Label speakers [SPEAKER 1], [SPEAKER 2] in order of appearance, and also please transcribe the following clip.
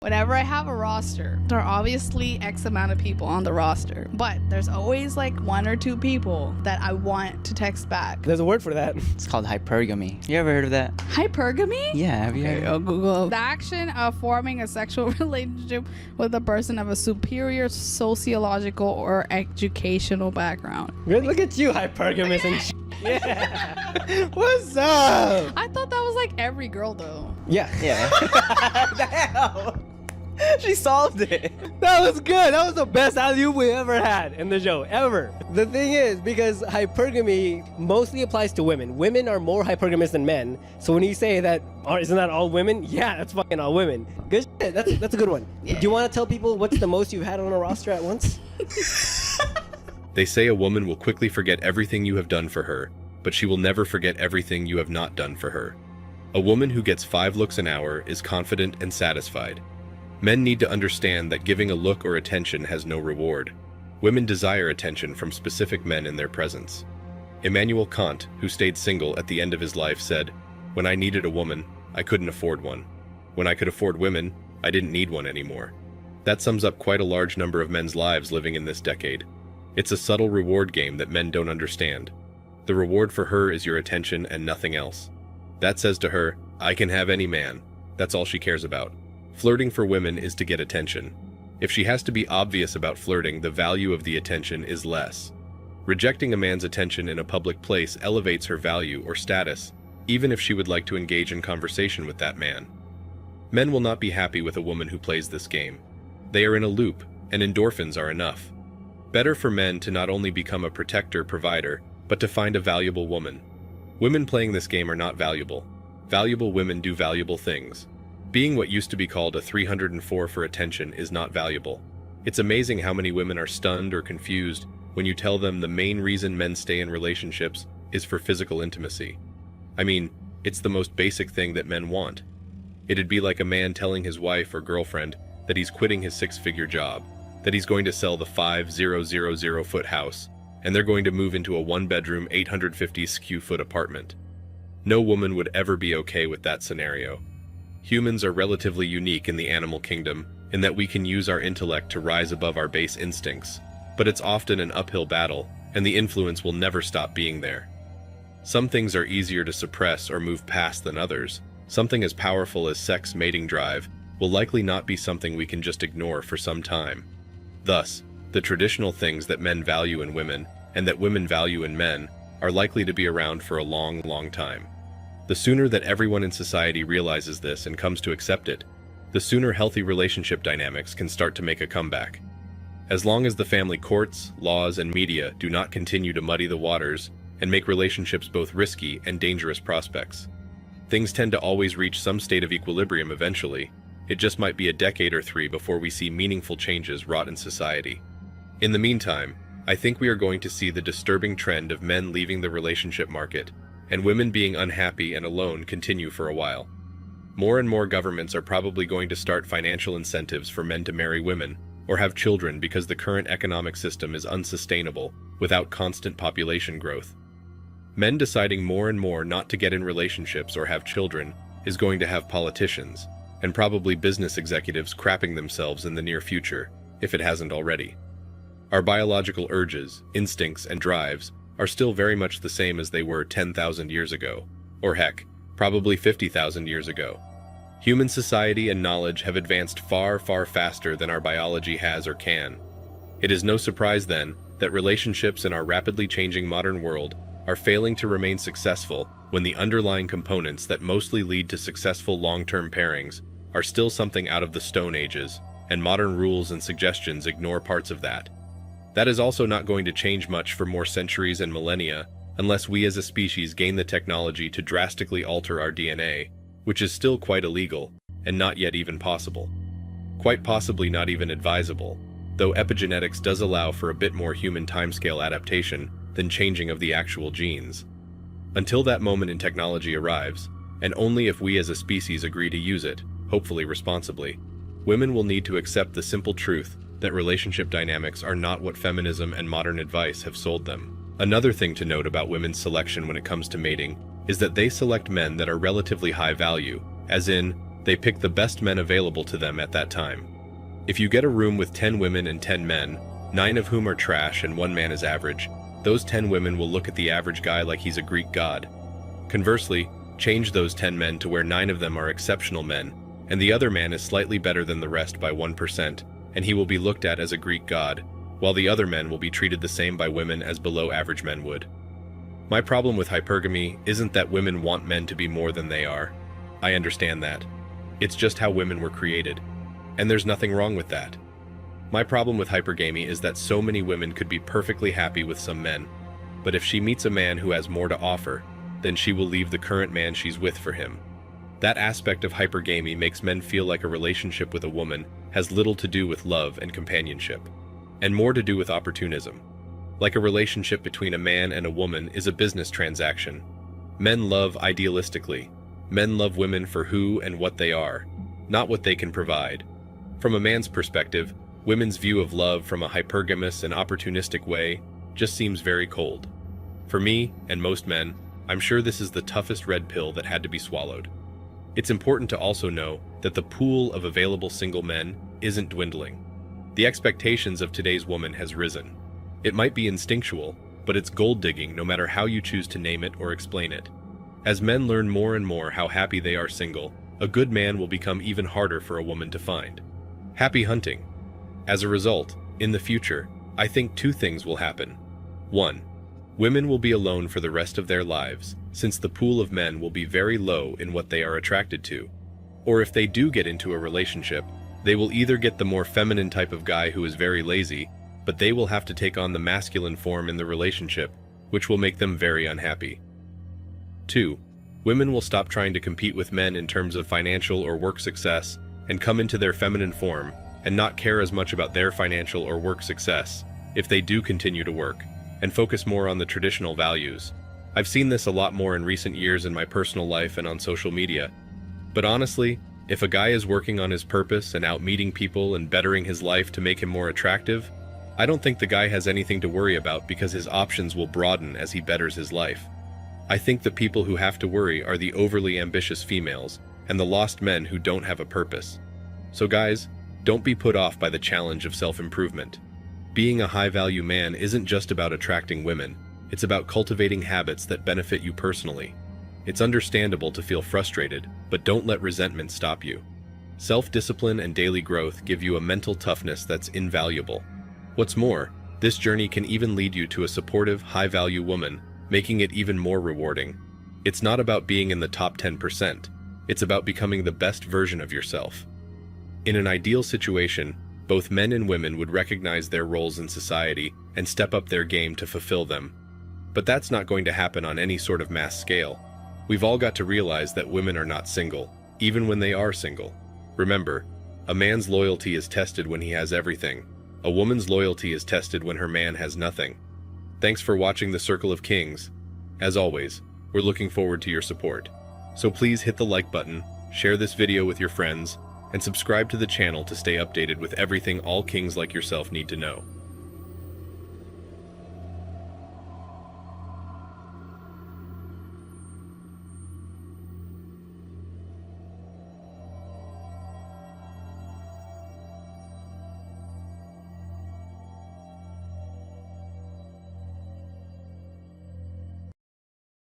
[SPEAKER 1] whenever I have a roster, there are obviously X amount of people on the roster, but there's always like 1 or 2 people that I want to text back.
[SPEAKER 2] There's a word for that.
[SPEAKER 3] It's called hypergamy. You ever heard of that?
[SPEAKER 1] Hypergamy?
[SPEAKER 3] Yeah, have you
[SPEAKER 1] Okay,
[SPEAKER 3] heard?
[SPEAKER 1] I'll Google. The action of forming a sexual relationship with a person of a superior sociological or educational background.
[SPEAKER 2] Look at you, hypergamous and shit. Yeah. What's up?
[SPEAKER 1] I thought that was like every girl though.
[SPEAKER 2] Yeah.
[SPEAKER 3] Yeah.
[SPEAKER 2] The hell?
[SPEAKER 3] She solved it.
[SPEAKER 2] That was good. That was the best alley-oop we ever had in the show, ever. The thing is, because hypergamy mostly applies to women. Women are more hypergamous than men. So when you say that, oh, isn't that all women? Yeah, that's fucking all women. Good shit. That's a good one. Do you want to tell people what's the most you've had on a roster at once?
[SPEAKER 4] They say a woman will quickly forget everything you have done for her, but she will never forget everything you have not done for her. A woman who gets 5 looks an hour is confident and satisfied. Men need to understand that giving a look or attention has no reward. Women desire attention from specific men in their presence. Immanuel Kant, who stayed single at the end of his life, said, "When I needed a woman, I couldn't afford one. When I could afford women, I didn't need one anymore." That sums up quite a large number of men's lives living in this decade. It's a subtle reward game that men don't understand. The reward for her is your attention and nothing else. That says to her, "I can have any man." That's all she cares about. Flirting for women is to get attention. If she has to be obvious about flirting, the value of the attention is less. Rejecting a man's attention in a public place elevates her value or status, even if she would like to engage in conversation with that man. Men will not be happy with a woman who plays this game. They are in a loop, and endorphins are enough. Better for men to not only become a protector, provider, but to find a valuable woman. Women playing this game are not valuable. Valuable women do valuable things. Being what used to be called a 304 for attention is not valuable. It's amazing how many women are stunned or confused when you tell them the main reason men stay in relationships is for physical intimacy. I mean, it's the most basic thing that men want. It'd be like a man telling his wife or girlfriend that he's quitting his 6-figure job, that he's going to sell the 5,000-foot house, and they're going to move into a 1-bedroom, 850 square foot apartment. No woman would ever be okay with that scenario. Humans are relatively unique in the animal kingdom in that we can use our intellect to rise above our base instincts, but it's often an uphill battle, and the influence will never stop being there. Some things are easier to suppress or move past than others. Something as powerful as sex mating drive will likely not be something we can just ignore for some time. Thus, the traditional things that men value in women and that women value in men are likely to be around for a long, long time. The sooner that everyone in society realizes this and comes to accept it, the sooner healthy relationship dynamics can start to make a comeback. As long as the family courts, laws, and media do not continue to muddy the waters and make relationships both risky and dangerous prospects, things tend to always reach some state of equilibrium eventually. It just might be a decade or 3 before we see meaningful changes wrought in society. In the meantime, I think we are going to see the disturbing trend of men leaving the relationship market and women being unhappy and alone continue for a while. More and more governments are probably going to start financial incentives for men to marry women or have children because the current economic system is unsustainable without constant population growth. Men deciding more and more not to get in relationships or have children is going to have politicians and probably business executives crapping themselves in the near future, if it hasn't already. Our biological urges, instincts, and drives are still very much the same as they were 10,000 years ago, or heck, probably 50,000 years ago. Human society and knowledge have advanced far, far faster than our biology has or can. It is no surprise then that relationships in our rapidly changing modern world are failing to remain successful when the underlying components that mostly lead to successful long-term pairings are still something out of the Stone Ages, and modern rules and suggestions ignore parts of that. That is also not going to change much for more centuries and millennia unless we as a species gain the technology to drastically alter our DNA, which is still quite illegal and not yet even possible. Quite possibly not even advisable, though epigenetics does allow for a bit more human timescale adaptation than changing of the actual genes. Until that moment in technology arrives, and only if we as a species agree to use it, hopefully responsibly, women will need to accept the simple truth that relationship dynamics are not what feminism and modern advice have sold them. Another thing to note about women's selection when it comes to mating is that they select men that are relatively high value, as in, They pick the best men available to them at that time. If you get a room with 10 women and 10 men, 9 of whom are trash and 1 man is average, those 10 women will look at the average guy like he's a Greek god. Conversely, change those 10 men to where 9 of them are exceptional men, and the other man is slightly better than the rest by 1%, and he will be looked at as a Greek god, while the other men will be treated the same by women as below average men would. My problem with hypergamy isn't that women want men to be more than they are. I understand that. It's just how women were created. And there's nothing wrong with that. My problem with hypergamy is that so many women could be perfectly happy with some men, but if she meets a man who has more to offer, then she will leave the current man she's with for him. That aspect of hypergamy makes men feel like a relationship with a woman has little to do with love and companionship, and more to do with opportunism. Like a relationship between a man and a woman is a business transaction. Men love idealistically. Men love women for who and what they are, not what they can provide. From a man's perspective, women's view of love from a hypergamous and opportunistic way just seems very cold. For me, and most men, I'm sure this is the toughest red pill that had to be swallowed. It's important to also know that the pool of available single men isn't dwindling. The expectations of today's woman has risen. It might be instinctual, but it's gold digging no matter how you choose to name it or explain it. As men learn more and more how happy they are single, a good man will become even harder for a woman to find. Happy hunting. As a result, in the future, I think 2 things will happen. 1. Women will be alone for the rest of their lives, since the pool of men will be very low in what they are attracted to. Or if they do get into a relationship, they will either get the more feminine type of guy who is very lazy, but they will have to take on the masculine form in the relationship, which will make them very unhappy. 2. Women will stop trying to compete with men in terms of financial or work success and come into their feminine form and not care as much about their financial or work success, if they do continue to work, and focus more on the traditional values. I've seen this a lot more in recent years in my personal life and on social media. But honestly, if a guy is working on his purpose and out meeting people and bettering his life to make him more attractive, I don't think the guy has anything to worry about because his options will broaden as he betters his life. I think the people who have to worry are the overly ambitious females and the lost men who don't have a purpose. So guys, don't be put off by the challenge of self-improvement. Being a high-value man isn't just about attracting women, it's about cultivating habits that benefit you personally. It's understandable to feel frustrated, but don't let resentment stop you. Self-discipline and daily growth give you a mental toughness that's invaluable. What's more, this journey can even lead you to a supportive, high-value woman, making it even more rewarding. It's not about being in the top 10%, it's about becoming the best version of yourself. In an ideal situation, both men and women would recognize their roles in society and step up their game to fulfill them. But that's not going to happen on any sort of mass scale. We've all got to realize that women are not single, even when they are single. Remember, a man's loyalty is tested when he has everything. A woman's loyalty is tested when her man has nothing. Thanks for watching The Circle of Kings. As always, we're looking forward to your support. So please hit the like button, share this video with your friends, and subscribe to the channel to stay updated with everything all kings like yourself need to know.